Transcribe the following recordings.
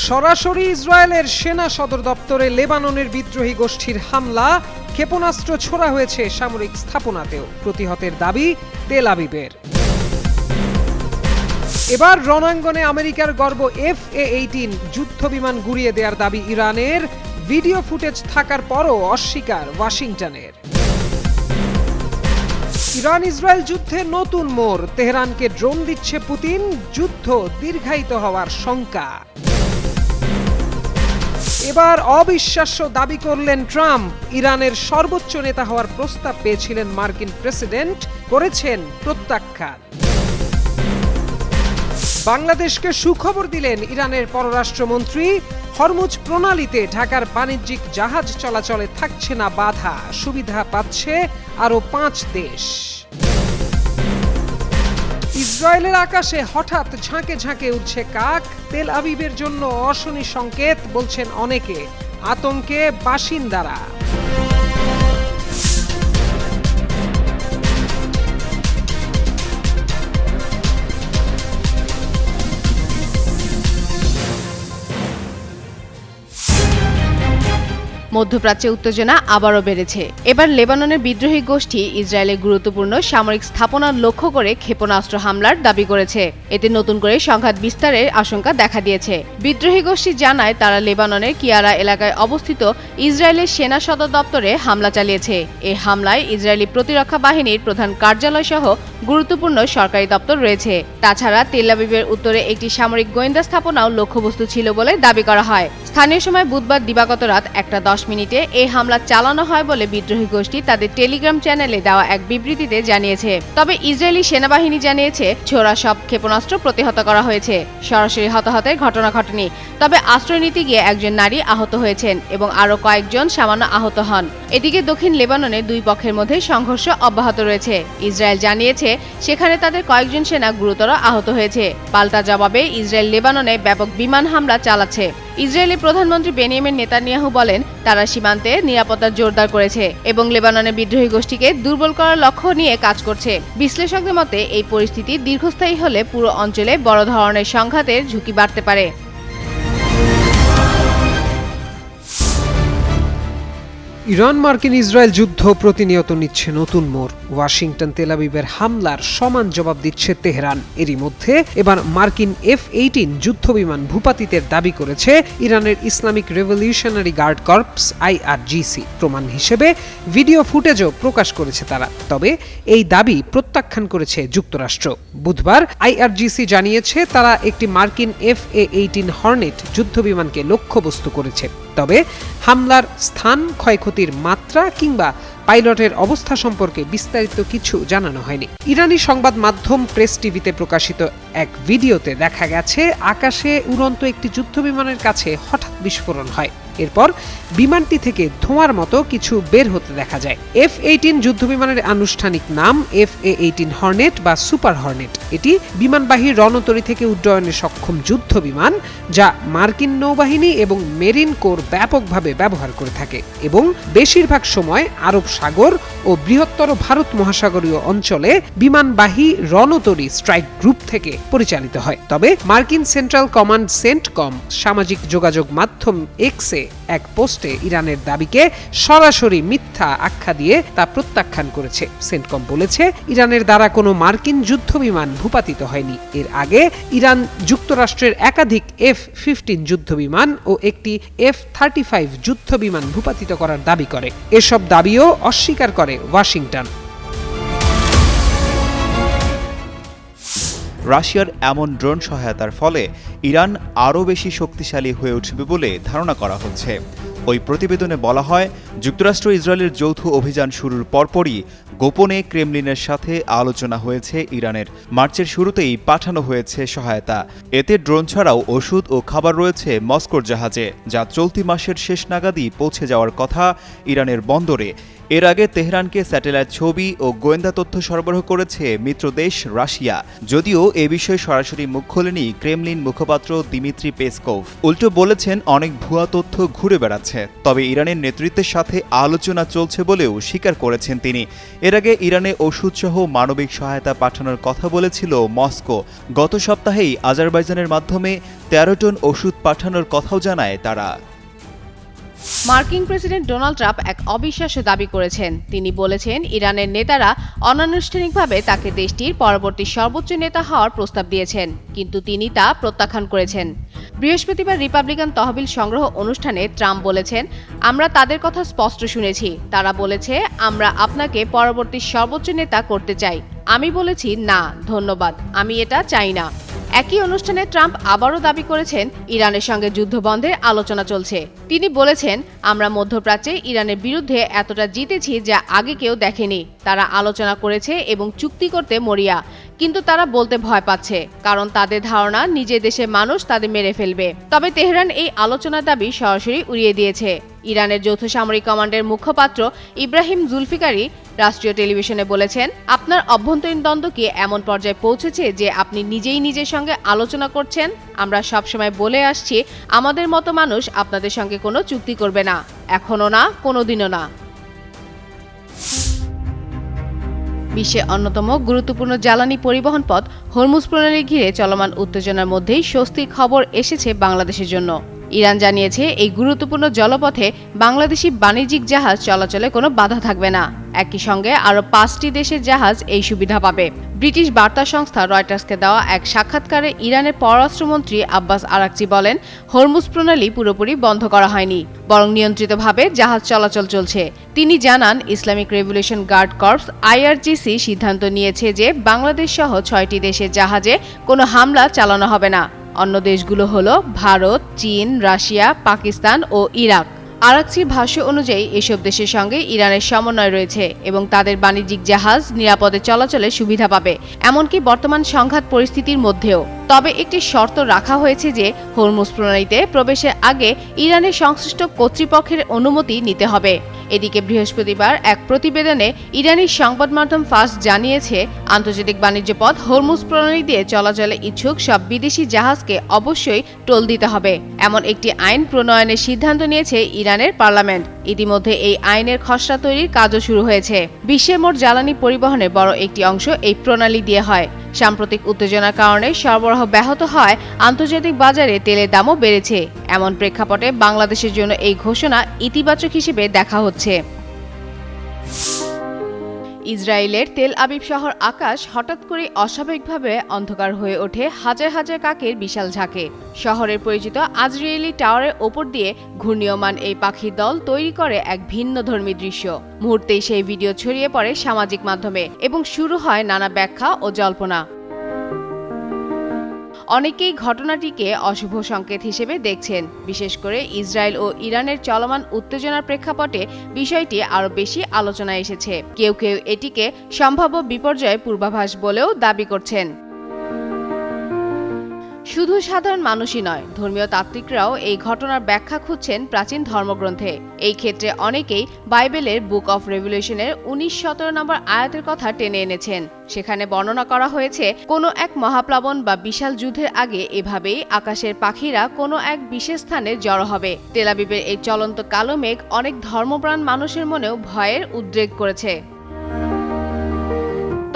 সরাসরি ইসরায়েলের সেনা সদর দপ্তরে লেবাননের বিদ্রোহী গোষ্ঠীর হামলা, ক্ষেপণাস্ত্র ছোড়া হয়েছে সামরিক স্থাপনাতেও, প্রতিহতের দাবি তেল আবিবের। এবার রণাঙ্গনে আমেরিকার গর্ব F-18 যুদ্ধ বিমান গুড়িয়ে দেওয়ার দাবি ইরানের, ভিডিও ফুটেজ থাকার পরও অস্বীকার ওয়াশিংটনের। ইরান ইসরায়েল যুদ্ধে নতুন মোড়, তেহরানকে ড্রোন দিচ্ছে পুতিন, যুদ্ধ দীর্ঘায়িত হওয়ার শঙ্কা। এবার অবিশ্বাস্য দাবি করলেন ট্রাম্প, ইরানের সর্বোচ্চ নেতা হওয়ার প্রস্তাব পেয়েছিলেন মার্কিন প্রেসিডেন্ট, করেছেন প্রত্যাখ্যান। বাংলাদেশকে সুখবর দিলেন ইরানের পররাষ্ট্রমন্ত্রী, হরমুজ প্রণালীতে ঢাকার বাণিজ্যিক জাহাজ চলাচলে থাকছে না বাধা, সুবিধা পাচ্ছে আরও 5 দেশ। ইসরায়েলের আকাশে হঠাৎ ঝাঁকে ঝাঁকে উঠছে কাক, তেল আবিবের জন্য অশনি সংকেত বলছেন অনেকে, আতঙ্কে বাসিন্দারা। মধ্যপ্রাচ্যে উত্তেজনা আবারও বেড়েছে। এবার লেবাননের বিদ্রোহী গোষ্ঠী ইসরায়েলের গুরুত্বপূর্ণ সামরিক স্থাপনা লক্ষ্য করে ক্ষেপণাস্ত্র হামলার দাবি করেছে। এতে নতুন করে সংঘাত বিস্তারের আশঙ্কা দেখা দিয়েছে। বিদ্রোহী গোষ্ঠী জানায় তারা লেবাননের কিয়ারা এলাকায় অবস্থিত ইসরায়েলের সেনা সদর দপ্তরে হামলা চালিয়েছে। এই হামলায় ইসরায়েলি প্রতিরক্ষা বাহিনীর প্রধান কার্যালয় সহ গুরুত্বপূর্ণ সরকারি দপ্তর রয়েছে। তাছাড়া তেল আবিবের উত্তরে একটি সামরিক গোয়েন্দা স্থাপনাও লক্ষ্যবস্তু ছিল বলে দাবি করা হয়। স্থানীয় সময় বুধবার দিবাগত রাত 1:10 মিনিটে এই হামলা চালানো হয় বলে বিদ্রোহী গোষ্ঠী তাদের টেলিগ্রাম চ্যানেলে দেওয়া এক বিবৃতিতে জানিয়েছে। তবে ইসরায়েলি সেনাবাহিনী জানিয়েছে ছোড়া সব ক্ষেপণাস্ত্র প্রতিহত করা হয়েছে। সরাসরি হতাহতের ঘটনা ঘটেনি, তবে আশ্রয় নিতে গিয়ে একজন নারী আহত হয়েছেন এবং আরও কয়েকজন সামান্য আহত হন। এদিকে দক্ষিণ লেবাননে দুই পক্ষের মধ্যে সংঘর্ষ অব্যাহত রয়েছে। ইসরায়েল জানিয়েছে সেখানে তাদের কয়েকজন সেনা গুরুতর আহত হয়েছে। পাল্টা জবাবে ইসরায়েল লেবাননে ব্যাপক বিমান হামলা চালাচ্ছে। ইসরায়েলি প্রধানমন্ত্রী বেনিয়ামিন নেতানিয়াহু বলেন তারা সীমান্তে নিরাপত্তা জোরদার করেছে এবং লেবাননের বিদ্রোহী গোষ্ঠীকে দুর্বল করার লক্ষ্য নিয়ে কাজ করছে। বিশ্লেষকদের মতে এই পরিস্থিতি দীর্ঘস্থায়ী হলে পুরো অঞ্চলে বড় ধরনের সংঘাতের ঝুঁকি বাড়তে পারে। ইরান মার্কিন ইসরায়েল যুদ্ধ প্রতিনিয়ত নিচ্ছে নতুন মোড়, ওয়াশিংটন তেল আবিবের হামলার সমান জবাব দিচ্ছে তেহরান। এরই মধ্যে এবার মার্কিন F-18 যুদ্ধ বিমান ভূপাতিতের দাবি করেছে ইরানের Islamic revolutionary guard corps IRGC। প্রমাণ হিসেবে ভিডিও ফুটেজও প্রকাশ করেছে তারা, তবে এই দাবি প্রত্যাখ্যান করেছে যুক্তরাষ্ট্র। বুধবার IRGC জানিয়েছে তারা একটি মার্কিন F-18 হর্নেট যুদ্ধ বিমানকে লক্ষ্যবস্তু করেছে, তবে হামলার স্থান, ক্ষয়ক্ষতির মাত্রা কিংবা পাইলটের অবস্থা সম্পর্কে বিস্তারিত কিছু জানানো হয়নি। ইরানি সংবাদ মাধ্যম প্রেস টিভিতে প্রকাশিত এক ভিডিওতে দেখা গেছে আকাশে উড়ন্ত একটি যুদ্ধবিমানের কাছে হঠাৎ বিস্ফোরণ হয়। এরপর বিমানটি থেকে ধোঁয়ার মতো কিছু বের হতে দেখা যায়। F-18 যুদ্ধবিমানের আনুষ্ঠানিক নাম FA-18 হর্নেট বা সুপার হর্নেট। এটি বিমানবাহী রণতরী থেকে উড্ডয়নে সক্ষম যুদ্ধ বিমান, যা মার্কিন নৌবাহিনী এবং মেরিন কোর ব্যাপকভাবে ব্যবহার করে থাকে এবং বেশিরভাগ সময় আরব সাগর ও বৃহত্তর ভারত মহাসাগরীয় অঞ্চলে বিমানবাহী রণতরী স্ট্রাইক গ্রুপ থেকে পরিচালিত হয়। তবে মার্কিন সেন্ট্রাল কমান্ড সেন্টকম সামাজিক যোগাযোগ মাধ্যম এক্সে এক পোস্টে ইরানের দাবিকে সরাসরি মিথ্যা আখ্যা দিয়ে তা প্রত্যাখ্যান করেছে। সেন্টকম বলেছে ইরানের দ্বারা কোনো মার্কিন যুদ্ধ বিমান ভূপাতিত হয়নি। এর আগে ইরান যুক্তরাষ্ট্রের একাধিক F-15 যুদ্ধ বিমান ও একটি F-35 যুদ্ধ বিমান ভূপাতিত করার দাবি করে। এসব দাবিও অস্বীকার করে ওয়াশিংটন। রাশিয়ার এমন ড্রোন সহায়তার ফলে ইরান আরও বেশি শক্তিশালী হয়ে উঠবে বলে ধারণা করা হচ্ছে। ওই প্রতিবেদনে বলা হয়, যুক্তরাষ্ট্র ইসরায়েলের যৌথ অভিযান শুরুর পরপরই গোপনে ক্রেমলিনের সাথে আলোচনা হয়েছে ইরানের। মার্চের শুরুতেই পাঠানো হয়েছে সহায়তা। এতে ড্রোন ছাড়াও ওষুধ ও খাবার রয়েছে মস্কোর জাহাজে, যা চলতি মাসের শেষ নাগাদই পৌঁছে যাওয়ার কথা ইরানের বন্দরে। এর আগে তেহরানকে স্যাটেলাইট ছবি ও গোয়েন্দা তথ্য সরবরাহ করেছে মিত্রদেশ রাশিয়া। যদিও এ বিষয়ে সরাসরি মুখ খোলেনি ক্রেমলিন মুখপাত্র দিমিত্রি পেসকোভ। উল্টো বলেছেন অনেক ভুয়া তথ্য ঘুরে বেড়াচ্ছে। হয়েছে, তবে ইরানের নেতৃত্বের সাথে আলোচনা চলছে বলেও স্বীকার করেছেন তিনি। এর আগে ইরানে ওষুধসহ মানবিক সহায়তা পাঠানোর কথা বলেছিল মস্কো। গত সপ্তাহেই আজারবাইজানের মাধ্যমে 13 টন ওষুধ পাঠানোর কথাও জানায় তারা। মার্কিন প্রেসিডেন্ট ডোনাল্ড ট্রাম্প এক অবিশ্বাস্য দাবি করেছেন। তিনি বলেছেন, ইরানের নেতারা অনানুষ্ঠানিকভাবে তাকে দেশটির পরবর্তী সর্বোচ্চ নেতা হওয়ার প্রস্তাব দিয়েছেন, কিন্তু তিনি তা প্রত্যাখ্যান করেছেন। বৃহস্পতিবার রিপাবলিকান তহবিল সংগ্রহ অনুষ্ঠানে ট্রাম্প বলেছেন, আমরা তাদের কথা স্পষ্ট শুনেছি। তারা বলেছে, আমরা আপনাকে পরবর্তী সর্বোচ্চ নেতা করতে চাই। আমি বলেছি, না ধন্যবাদ, আমি এটা চাই না। একই অনুষ্ঠানে ট্রাম্প আবারও দাবি করেছেন, ইরানের সঙ্গে যুদ্ধ বন্ধের আলোচনা চলছে। তিনি বলেছেন, আমরা মধ্যপ্রাচ্যে ইরানের বিরুদ্ধে এতটা জিতেছি যা আগে কেউ দেখেনি। তারা আলোচনা করেছে এবং চুক্তি করতে মরিয়া, কিন্তু তারা বলতে ভয় পাচ্ছে, কারণ তাদের ধারণা নিজের দেশের মানুষ তাদের মেরে ফেলবে। তবে তেহরান এই আলোচনার দাবি সরাসরি উড়িয়ে দিয়েছে। ইরানের যৌথ সামরিক কমান্ডের মুখপাত্র ইব্রাহিম জুলফিকারি রাষ্ট্রীয় টেলিভিশনে বলেছেন, আপনার অভ্যন্তরীণ দ্বন্দ্ব কি এমন পর্যায়ে পৌঁছেছে যে আপনি নিজেই নিজের সঙ্গে আলোচনা করছেন? আমরা সবসময় বলে আসছি, আমাদের মতো মানুষ আপনাদের সঙ্গে কোনো চুক্তি করবে না, এখনো না, কোনোদিনও না। বিশ্বের অন্যতম গুরুত্বপূর্ণ জ্বালানি পরিবহন পথ হরমুজ প্রণালী ঘিরে চলমান উত্তেজনার মধ্যেই স্বস্তির খবর এসেছে বাংলাদেশের জন্য। ইরান জানিয়েছে, এই গুরুত্বপূর্ণ জলপথে বাংলাদেশি বাণিজ্যিক জাহাজ চলাচলে কোনো বাধা থাকবে না। একই সঙ্গে আরও 5টি দেশের জাহাজ এই সুবিধা পাবে। ব্রিটিশ বার্তা সংস্থা রয়টার্সকে দেওয়া এক সাক্ষাৎকারে ইরানের পররাষ্ট্রমন্ত্রী আব্বাস আরাকচি বলেন, হরমুজ প্রণালী পুরোপুরি বন্ধ করা হয়নি, বরং নিয়ন্ত্রিতভাবে জাহাজ চলাচল চলছে। তিনি জানান, Islamic revolution guard corps IRGC সিদ্ধান্ত নিয়েছে যে বাংলাদেশ সহ 6টি দেশের জাহাজে কোনো হামলা চালানো হবে না। অন্য দেশগুলো হলো ভারত, চীন, রাশিয়া, পাকিস্তান ও ইরাক। আরাকচির ভাষ্য অনুযায়ী এসব দেশের সঙ্গে ইরানের সমন্বয় রয়েছে এবং তাদের বাণিজ্যিক জাহাজ নিরাপদে চলাচলের সুবিধা পাবে, এমনকি বর্তমান সংঘাত পরিস্থিতির মধ্যেও। তবে একটি শর্ত রাখা হয়েছে যে হরমুজ প্রণালীতে প্রবেশের আগে ইরানের সংশ্লিষ্ট কর্তৃপক্ষের অনুমতি নিতে হবে। এদিকে বৃহস্পতিবার এক প্রতিবেদনে ইরানি সংবাদ মাধ্যম ফাস জানিয়েছে, আন্তর্জাতিক বাণিজ্য পথ হরমুজ প্রণালী দিয়ে চলাচলে ইচ্ছুক সব বিদেশি জাহাজকে অবশ্যই টোল দিতে হবে। এমন একটি আইন প্রণয়নের সিদ্ধান্ত নিয়েছে ইরানের পার্লামেন্ট। ইতিমধ্যে এই আইনের খসড়া তৈরির কাজও শুরু হয়েছে। বিশ্বের মোট জ্বালানি পরিবহনের বড় একটি অংশ এই প্রণালী দিয়ে হয়। সাম্প্রতিক উত্তেজনার কারণে সরবরাহ ব্যাহত হয়, আন্তর্জাতিক বাজারে তেলের দামও বেড়েছে। এমন প্রেক্ষাপটে বাংলাদেশের জন্য এই ঘোষণা ইতিবাচক হিসেবে দেখা হচ্ছে। ইসরায়েলের তেল আবিব শহর আকাশ হঠাৎ করে অস্বাভাবিকভাবে অন্ধকার হয়ে ওঠে হাজার হাজার কাকের বিশাল ঝাঁকে। শহরের পরিচিত আজরিয়েলি টাওয়ারের ওপর দিয়ে ঘূর্ণীয়মান এই পাখির দল তৈরি করে এক ভিন্নধর্মী দৃশ্য। মুহূর্তেই সেই ভিডিও ছড়িয়ে পড়ে সামাজিক মাধ্যমে এবং শুরু হয় নানা ব্যাখ্যা ও জল্পনা। অনেকেই ঘটনাটিকে অশুভ সংকেত হিসেবে দেখছেন। বিশেষ করে ইসরায়েল ও ইরানের চলমান উত্তেজনার প্রেক্ষাপটে বিষয়টি আরও বেশি আলোচনায় এসেছে। কেউ কেউ এটিকে সম্ভাব্য বিপর্যয়ের পূর্বাভাস বলেও দাবি করছেন। শুধু সাধারণ মানুষই নয়, ধর্মীয় তাত্ত্বিকরাও এই ঘটনার ব্যাখ্যা খুঁজছেন প্রাচীন ধর্মগ্রন্থে। এই ক্ষেত্রে অনেকেই বাইবেলের বুক অফ রেভলিউশনের 19-17 নম্বর আয়াতের কথা টেনে এনেছেন। সেখানে বর্ণনা করা হয়েছে, কোনো এক মহাপ্লাবন বা বিশাল যুদ্ধের আগে এভাবেই আকাশের পাখিরা কোনো এক বিশেষ স্থানে জড়ো হবে। তেল আবিবের এই চলন্ত কালো মেঘ অনেক ধর্মপ্রাণ মানুষের মনেও ভয়ের উদ্রেক করেছে।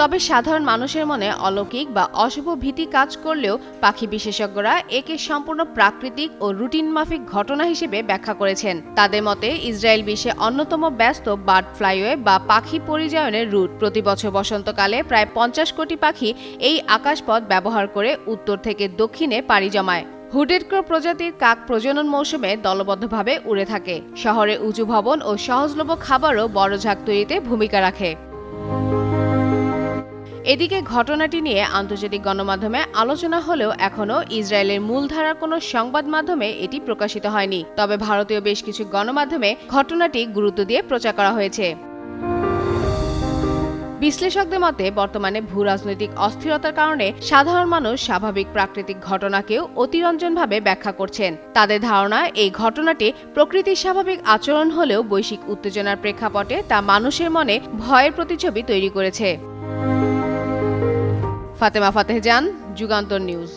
তবে সাধারণ মানুষের মনে অলৌকিক বা অশুভ ভীতি কাজ করলেও পাখি বিশেষজ্ঞরা একে সম্পূর্ণ প্রাকৃতিক ও রুটিন মাফিক ঘটনা হিসেবে ব্যাখ্যা করেছেন। তাদের মতে, ইসরায়েল বিশ্বে অন্যতম ব্যস্ত বার্ড ফ্লাইওয়ে বা পাখি পরিযায়নের রুট। প্রতি বছর বসন্তকালে প্রায় 50 কোটি পাখি এই আকাশপথ ব্যবহার করে উত্তর থেকে দক্ষিণে পাড়ি জমায়। হুডেড ক্রো প্রজাতির কাক প্রজনন মৌসুমে দলবদ্ধভাবে উড়ে থাকে। শহরে উঁচু ভবন ও সহজলভ্য খাবারও বড় ঝাঁক তৈরিতে ভূমিকা রাখে। এদিকে ঘটনাটি নিয়ে আন্তর্জাতিক গণমাধ্যমে আলোচনা হলেও এখনও ইসরায়েলের মূলধারার কোনো সংবাদ মাধ্যমে এটি প্রকাশিত হয়নি। তবে ভারতীয় বেশ কিছু গণমাধ্যমে ঘটনাটি গুরুত্ব দিয়ে প্রচার করা হয়েছে। বিশ্লেষকদের মতে, বর্তমানে ভূ রাজনৈতিক অস্থিরতার কারণে সাধারণ মানুষ স্বাভাবিক প্রাকৃতিক ঘটনাকেও অতিরঞ্জনভাবে ব্যাখ্যা করছেন। তাদের ধারণা, এই ঘটনাটি প্রকৃতির স্বাভাবিক আচরণ হলেও বৈশ্বিক উত্তেজনার প্রেক্ষাপটে তা মানুষের মনে ভয়ের প্রতিচ্ছবি তৈরি করেছে। ফাতেমা ফাতেহ জান, যুগান্তর নিউজ।